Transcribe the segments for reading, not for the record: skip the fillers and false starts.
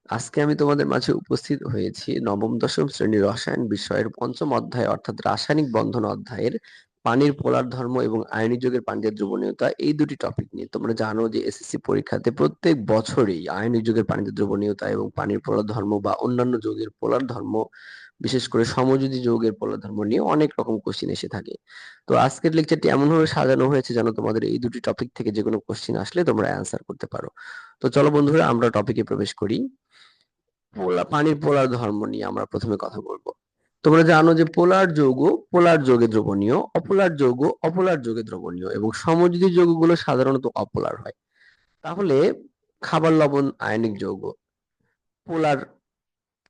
আজকে আমি তোমাদের মাঝে উপস্থিত হয়েছি নবম দশম শ্রেণীর রসায়ন বিষয়ের পঞ্চম অধ্যায় অর্থাৎ রাসায়নিক বন্ধন অধ্যায়ের পানির পোলার ধর্ম এবং আয়নিক যৌগের পানিতে দ্রবণীয়তা এই দুটি টপিক নিয়ে। তোমরা জানো যে এসএসসি পরীক্ষাতে প্রত্যেক বছরই আয়নিক যৌগের পানিতে দ্রবণীয়তা এবং পানির পোলার ধর্ম বা অন্যান্য যৌগের পোলার ধর্ম, বিশেষ করে সমযোজী যৌগের পোলার ধর্ম নিয়ে অনেক রকম কোশ্চিন এসে থাকে। তো আজকের লেকচারটি এমন ভাবে সাজানো হয়েছে যেন তোমাদের এই দুটি টপিক থেকে যে কোনো কোশ্চিন আসলে তোমরা অ্যান্সার করতে পারো। তো চলো বন্ধুরা, আমরা টপিকে প্রবেশ করি। পানির পোলার ধর্ম নিয়ে আমরা প্রথমে কথা বলবো। তোমরা জানো যে পোলার যৌগ পোলার যৌগে দ্রবণীয়, অপোলার যৌগ অপোলার যৌগে দ্রবণীয় এবং সমযোজী যৌগগুলো সাধারণত অপোলার হয়। তাহলে খাবার লবণ আয়নিক যৌগ, পোলার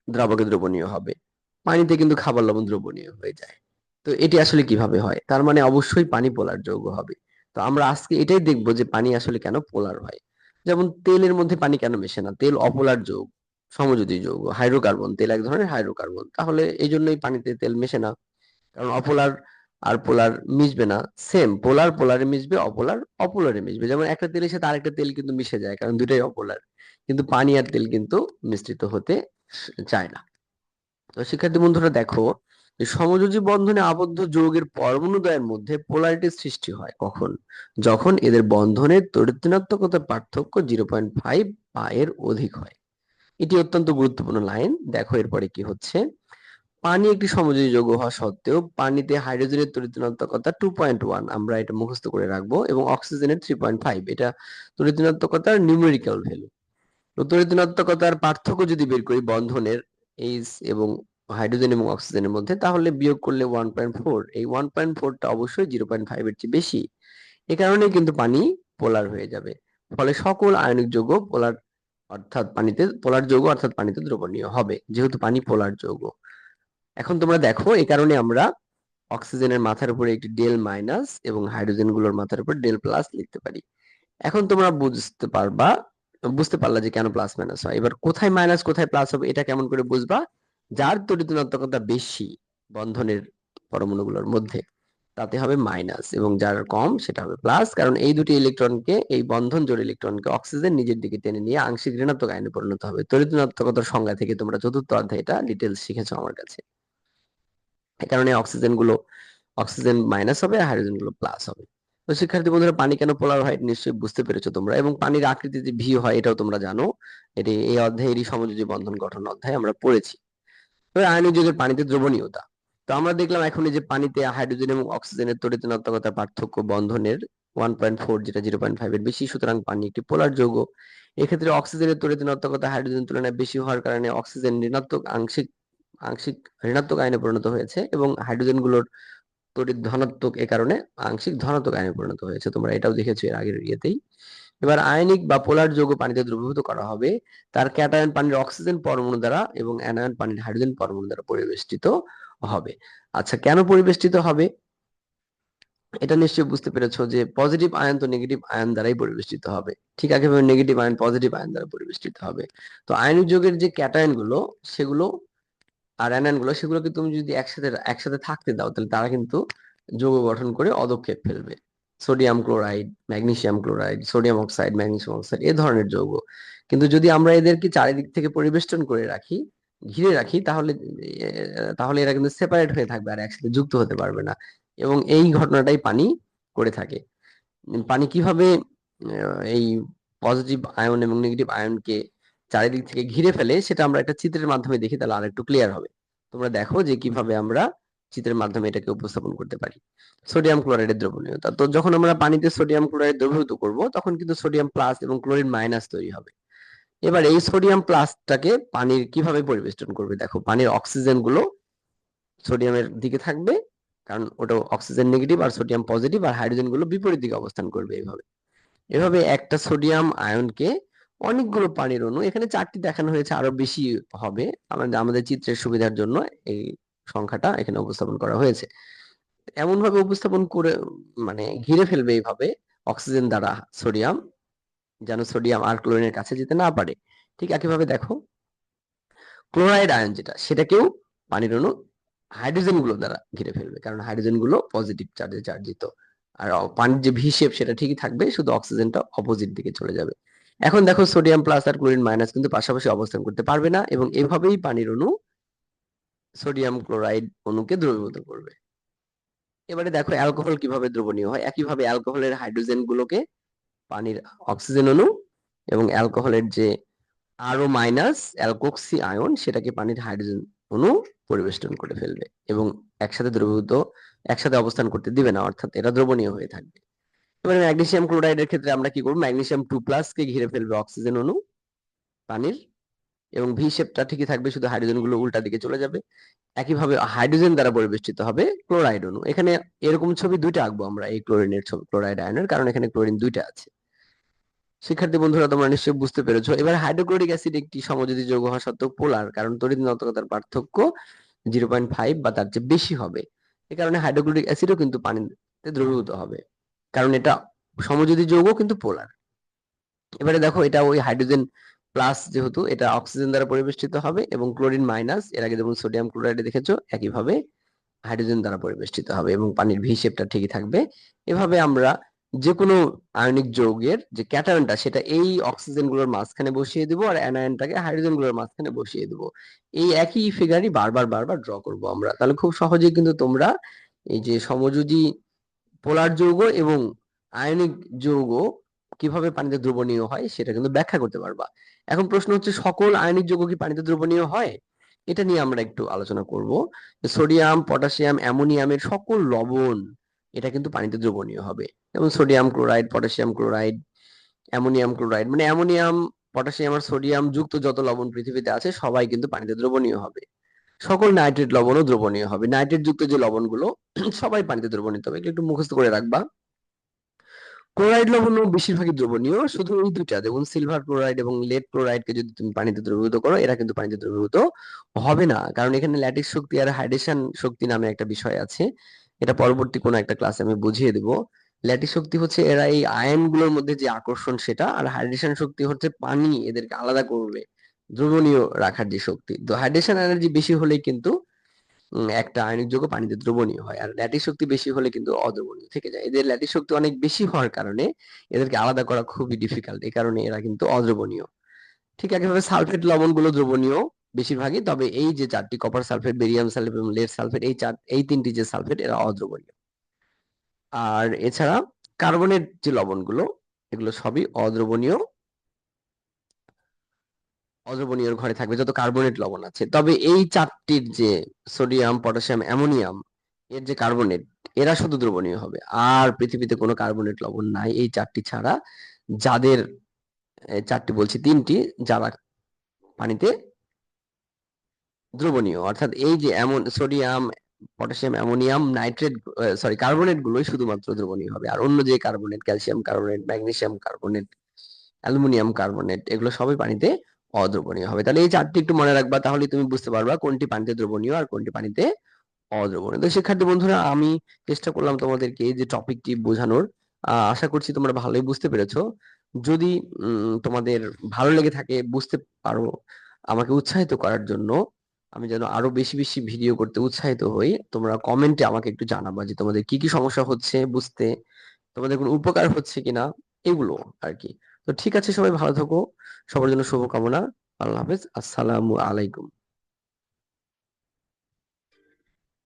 দ্রাবকে দ্রবণীয় হবে, পানিতে কিন্তু খাবার লবণ দ্রবণীয় হয়ে যায়। তো এটি আসলে কিভাবে হয়? তার মানে অবশ্যই পানি পোলার যৌগ হবে। তো আমরা আজকে এটাই দেখবো যে পানি আসলে কেন পোলার হয়। যেমন তেলের মধ্যে পানি কেন মেশে না? তেল অপোলার যৌগ, সমযোজী যৌগ, হাইড্রোকার্বন, তেল এক ধরনের হাইড্রোকার্বন, তাহলে এই জন্যই পানিতে তেল মেশে না। কারণ অপোলার আর পোলার মিশবে না। সেম পোলার পোলারে মিশবে, অপোলার অপোলারে মিশবে। যেমন একটা তেলের সাথে আরেকটা তেল কিন্তু মিশে যায়, কারণ দুটাই অপোলার। কিন্তু পানি আর তেল কিন্তু মিশ্রিত হতে চায় না। তো শিক্ষার্থী বন্ধুরা দেখো, যে সমযোজী বন্ধনে আবদ্ধ যৌগের পরমাণুদ্বয়ের মধ্যে পোলারিটির সৃষ্টি হয় কখন? যখন এদের বন্ধনের তড়িৎ ঋণাত্মকতার পার্থক্য 0.5 বা এর অধিক হয়। এটি অত্যন্ত গুরুত্বপূর্ণ লাইন। দেখো এরপরে কি হচ্ছে। পানি একটি সমযোজী যৌগ হওয়া সত্ত্বেও পানিতে হাইড্রোজেনের তড়িৎ ঋণাত্মকতা 2.1, আমরা এটা মুখস্থ করে রাখবো, এবং অক্সিজেনের 3.5, এটা তড়িৎ ঋণাত্মকতার নিউমেরিক্যাল ভ্যালু। তো তড়িৎ ঋণাত্মকতার পার্থক্য যদি বের করি বন্ধনের এইচ এবং হাইড্রোজেন এবং অক্সিজেনের মধ্যে, তাহলে বিয়োগ করলে 1.4, এই 1.4টা অবশ্যই 0.5 এর চেয়ে বেশি। এ কারণে কিন্তু পানি পোলার হয়ে যাবে। ফলে সকল আয়নিক যৌগ পোলার, অর্থাৎ পানিতে পোলার যৌগ অর্থাৎ পানিতে দ্রবণীয় হবে, যেহেতু পানি পোলার যৌগ। এখন তোমরা দেখো, এই কারণে আমরা অক্সিজেনের মাথার উপরে একটি ডেল মাইনাস এবং হাইড্রোজেন গুলোর মাথার উপর ডেল প্লাস লিখতে পারি। এখন তোমরা বুঝতে পারলা যে কেন প্লাস মাইনাস হয়। এবার কোথায় মাইনাস কোথায় প্লাস হবে এটা কেমন করে বুঝবা? যার তড়িৎ ঋণাত্মকতা বেশি বন্ধনের পরমাণুগুলোর মধ্যে, তাতে হবে মাইনাস, এবং যার কম সেটা হবে প্লাস। কারণ এই দুটি ইলেকট্রনকে, এই বন্ধন জোড় ইলেকট্রনকে অক্সিজেন নিজের দিকে টেনে নিয়ে আংশিক ঋণাত্মক আয়নে পরিণত হবে। তড়িৎ ঋণাত্মকতার সংজ্ঞা থেকে তোমরা চতুর্থ অধ্যায় এটা ডিটেলস শিখেছো আমার কাছে। এই কারণে অক্সিজেন মাইনাস হবে আর হাইড্রোজেন গুলো প্লাস হবে। তো শিক্ষার্থী বন্ধুরা, পানি কেন পোলার হয় নিশ্চয়ই বুঝতে পেরেছো তোমরা, এবং পানির আকৃতি যে ভি হয় এটাও তোমরা জানো। এটি এই অধ্যায়েরই সমযোজী বন্ধন গঠন অধ্যায় আমরা পড়েছি। এবার আয়নিক যৌগের পানিতে দ্রবণীয়তা। তো আমরা দেখলাম এখন এই যে পানিতে হাইড্রোজেন এবং অক্সিজেনের তড়িৎ ঋণাত্মকতার পার্থক্য বন্ধনের 1.4, যেটা 0.5 এর বেশি, সুতরাং পানি একটি পোলার যৌগ। এক্ষেত্রে অক্সিজেনের তড়িৎ ঋণাত্মকতা হাইড্রোজেনের তুলনায় বেশি হওয়ার কারণে অক্সিজেন ঋণাত্মক আংশিক আংশিক ঋণাত্মক আয়নে পরিণত হয়েছে, এবং হাইড্রোজেন গুলোর তড়িৎ ধনাত্মক, এ কারণে আংশিক ধনাত্মক আয়নে পরিণত হয়েছে। তোমরা এটাও দেখেছো এর আগের ইয়েতেই। এবার আয়নিক বা পোলার যৌগ পানিতে দ্রবীভূত করা হবে তার ক্যাটায়ন পানির অক্সিজেন পরমাণু দ্বারা এবং অ্যানায়ন পানির হাইড্রোজেন পরমাণু দ্বারা পরিবেষ্টিত হবে। আচ্ছা, কেন পরিবেষ্টিত হবে? এটা নিশ্চয়ই বুঝতে পেরেছো যে পজিটিভ আয়ন তো নেগেটিভ আয়ন দ্বারাই পরিবেষ্টিত হবে, ঠিক একইভাবে নেগেটিভ আয়ন পজিটিভ আয়ন দ্বারা পরিবেষ্টিত হবে। তো আয়নিক যৌগের যে ক্যাটায়ন গুলো সেগুলো আর অ্যানায়ন গুলো, সেগুলোকে তুমি যদি একসাথে একসাথে থাকতে দাও, তাহলে তারা কিন্তু যৌগ গঠন করে অদক্ষেপ ফেলবে। Sodium chloride, magnesium chloride, sodium oxide, magnesium oxide, এ ধরনের যৌগ। কিন্তু যদি আমরা এদেরকে চারিদিক থেকে পরিবেষ্টন করে রাখি, ঘিরে রাখি, তাহলে এরা কিন্তু সেপারেট হয়ে থাকবে আর একসাথে যুক্ত হতে পারবে না। এবং এই ঘটনাটাই পানি করে থাকে। পানি কিভাবে এই পজিটিভ আয়ন এবং নেগেটিভ আয়নকে চারিদিক থেকে ঘিরে ফেলে সেটা আমরা একটা চিত্রের মাধ্যমে দেখি, তাহলে আরেকটু ক্লিয়ার হবে। তোমরা দেখো যে কিভাবে আমরা চিত্রের মাধ্যমে এটাকে উপস্থাপন করতে পারি। সোডিয়াম ক্লোরাইডের দ্রবণীয়তা। তো যখন আমরা পানিতে সোডিয়াম ক্লোরাইড দ্রবীভূত করব, তখন কিন্তু সোডিয়াম প্লাস এবং ক্লোরিন মাইনাস তৈরি হবে। এবার এই সোডিয়াম প্লাসটাকে পানির কিভাবে পরিবেষ্টন করবে? দেখো, পানির অক্সিজেন গুলো সোডিয়ামের দিকে থাকবে, কারণ ওটা অক্সিজেন নেগেটিভ আর সোডিয়াম পজিটিভ, আর হাইড্রোজেন গুলো বিপরীত দিকে অবস্থান করবে। এইভাবে এভাবে একটা সোডিয়াম আয়নকে অনেকগুলো পানির অণু, এখানে 4টি দেখানো হয়েছে, আরো বেশি হবে, আমাদের চিত্রের সুবিধার জন্য এই সংখ্যাটা এখানে উপস্থাপন করা হয়েছে। এমন ভাবে উপস্থাপন করে মানে ঘিরে ফেলবে এইভাবে অক্সিজেন দ্বারা সোডিয়াম, যেন সোডিয়াম আর ক্লোরিনের কাছে যেতে না পারে। ঠিক একইভাবে দেখো, ক্লোরাইড আয়ন যেটা, সেটাকেও পানির অণু হাইড্রোজেন গুলো দ্বারা ঘিরে ফেলবে, কারণ হাইড্রোজেন গুলো পজিটিভ চার্জে চার্জিত। আর পানির যে ভি শেপ সেটা ঠিকই থাকবে, শুধু অক্সিজেনটা অপোজিট দিকে চলে যাবে। এখন দেখো সোডিয়াম প্লাস আর ক্লোরিন মাইনাস কিন্তু পাশাপাশি অবস্থান করতে পারবে না, এবং এভাবেই পানির অণু সোডিয়াম ক্লোরাইড অণুকে দ্রবীভূত করবে। এবারে দেখো অ্যালকোহল কিভাবে দ্রবণীয় হয়। একইভাবে অ্যালকোহলের হাইড্রোজেন গুলোকে পানির অক্সিজেন অণু, এবং অ্যালকোহলের যে আরও মাইনাস অ্যালকোক্সি আয়ন সেটাকে পানির হাইড্রোজেন অণু পরিবেষ্টন করে ফেলবে, এবং একসাথে দ্রবীভূত একসাথে অবস্থান করতে দিবে না, অর্থাৎ এরা দ্রবণীয় হয়ে থাকবে। এবারে ম্যাগনেসিয়াম ক্লোরাইডের ক্ষেত্রে আমরা কি করবো, ম্যাগনেসিয়াম 2+ কে ঘিরে ফেলবে অক্সিজেন অণু পানির, এবং ভি শেপটা ঠিকই থাকবে, শুধু হাইড্রোজেন গুলো উল্টা দিকে চলে যাবে। একইভাবে হাইড্রোজেন দ্বারা পরিবেষ্টিত হবে ক্লোরাইড অণু। এখানে এরকম ছবি দুইটা আঁকবো আমরা এই ক্লোরিনের ছবি, ক্লোরাইড আয়নের, কারণ এখানে ক্লোরিন দুইটা আছে। শিক্ষার্থী বন্ধুরা তোমরা নিশ্চয়ই বুঝতে পেরেছো। এবার হাইড্রোক্লোরিক অ্যাসিড একটি সমযোজী যৌগ হওয়া সত্ত্বেও পোলার, কারণ তড়িৎ ঋণাত্মকতার পার্থক্য 0.5 বা তার চেয়ে বেশি হবে। এই কারণে হাইড্রোক্লোরিক অ্যাসিডও কিন্তু পানিতে দ্রবীভূত হবে, কারণ এটা সমযোজী যৌগ কিন্তু পোলার। এবারে দেখো এটা ওই হাইড্রোজেন প্লাস, যেহেতু এটা অক্সিজেন দ্বারা পরিবেষ্টিত হবে, এবং ক্লোরিন মাইনাস, এর আগে যেমন সোডিয়াম ক্লোরাইডে দেখেছো একইভাবে হাইড্রোজেন দ্বারা পরিবেষ্টিত হবে, এবং পানির ভি শেপটা ঠিকই থাকবে। এভাবে আমরা যে কোনো আয়নিক যৌগের যে ক্যাটায়নটা সেটা এই অক্সিজেন গুলোর মাঝখানে বসিয়ে দিব, আর অ্যানায়নটাকে হাইড্রোজেন গুলোর মাঝখানে বসিয়ে দিব। এই একই ফিগারই বারবার বারবার ড্র করব আমরা। তাহলে খুব সহজেই কিন্তু তোমরা এই যে সমযোজী পোলার যৌগ এবং আয়নিক যৌগ কিভাবে পানিতে দ্রবণীয় হয় সেটা কিন্তু ব্যাখ্যা করতে পারবা। এখন প্রশ্ন হচ্ছে, সকল আয়নিক যৌগ কি পানিতে দ্রবণীয় হয়? এটা নিয়ে আমরা একটু আলোচনা করব। সোডিয়াম, পটাশিয়াম, অ্যামোনিয়ামের সকল লবণ এটা কিন্তু পানিতে দ্রবণীয় হবে। যেমন sodium chloride, potassium chloride, ammonium chloride, মানে অ্যামোনিয়াম, পটাশিয়াম আর সোডিয়াম যুক্ত যত লবণ পৃথিবীতে আছে সবাই কিন্তু পানিতে দ্রবণীয় হবে। সকল নাইট্রেট লবণও দ্রবণীয় হবে। নাইট্রেট যুক্ত যে লবণগুলো সবাই পানিতে দ্রবণীয় হবে, এগুলো একটু মুখস্থ করে রাখবা। ক্লোরাইড লবণও বেশিরভাগই দ্রবণীয়, শুধু ওই দুইটা, যেমন সিলভার ক্লোরাইড এবং লেড ক্লোরাইডকে যদি তুমি পানিতে দ্রবীভূত করো, এরা কিন্তু পানিতে দ্রবীভূত হবে না, কারণ এখানে ল্যাটিস শক্তি আর হাইড্রেশন শক্তি নামে একটা বিষয় আছে। এটা পরবর্তী কোনো একটা ক্লাসে আমি বুঝিয়ে দেব। ল্যাটিস শক্তি হচ্ছে এরা এই আয়ন গুলোর মধ্যে যে আকর্ষণ সেটা, আর হাইড্রেশন শক্তি হচ্ছে পানি এদেরকে আলাদা করবে, দ্রবণীয় রাখার যে শক্তি। তো হাইড্রেশন এনার্জি বেশি হলেই কিন্তু একটা আয়নিক যৌগ পানিতে দ্রবণীয় হয়, আর ল্যাটিস শক্তি বেশি হলে কিন্তু অদ্রবণীয় থেকে যায়। এদের ল্যাটিস শক্তি অনেক বেশি হওয়ার কারণে এদেরকে আলাদা করা খুবই ডিফিকাল্ট, এই কারণে এরা কিন্তু অদ্রবণীয়। ঠিক একইভাবে সালফেট লবণগুলো দ্রবণীয় বেশিরভাগই, তবে এই যে চারটি, কপার সালফেট, বেরিয়াম সালফেট এবং লেড সালফেট, এই তিনটি যে সালফেট এরা অদ্রবণীয়। আর এছাড়া কার্বনের যে লবণগুলো এগুলো সবই অদ্রবণীয়, অদ্রবণীয়র ঘরে থাকবে যত কার্বনেট লবণ আছে। তবে এই চারটির যে সোডিয়াম, পটাশিয়াম, অ্যামোনিয়াম, এর যে কার্বনেট, এরা শুধু দ্রবণীয় হবে। আর পৃথিবীতে কোনো কার্বনেট লবণ নাই এই চারটি ছাড়া, যাদের চারটি বলছি, তিনটি, যারা পানিতে দ্রবণীয়। অর্থাৎ এই যে এমন sodium, potassium, ammonium, nitrate, sorry, carbonate গুলোই শুধুমাত্র দ্রবণীয় হবে, আর অন্য যে carbonate, calcium carbonate, magnesium carbonate, aluminium carbonate, এগুলো সবই পানিতে অদ্রবণীয় হবে। তাহলে এই চারটি একটু মনে রাখবা, তাহলে তুমি বুঝতে পারবা কোনটি পানিতে দ্রবণীয় আর কোনটি পানিতে অদ্রবণীয়। তো শিক্ষার্থী বন্ধুরা, আমি চেষ্টা করলাম তোমাদেরকে এই যে টপিকটি বোঝানোর। আশা করছি তোমরা ভালোই বুঝতে পেরেছো। যদি তোমাদের ভালো লেগে থাকে, বুঝতে পারো, আমাকে উৎসাহিত করার জন্য, আমি যেন আরো বেশি বেশি ভিডিও করতে উৎসাহিত হই, তোমরা কমেন্টে আমাকে একটু জানাবা যে তোমাদের কি কি সমস্যা হচ্ছে বুঝতে, তোমাদের কোনো উপকার হচ্ছে কিনা, এগুলো আর কি। তো ঠিক আছে, সবাই ভালো থাকো, সবার জন্য শুভকামনা। আল্লাহ হাফেজ, আসসালামু আলাইকুম।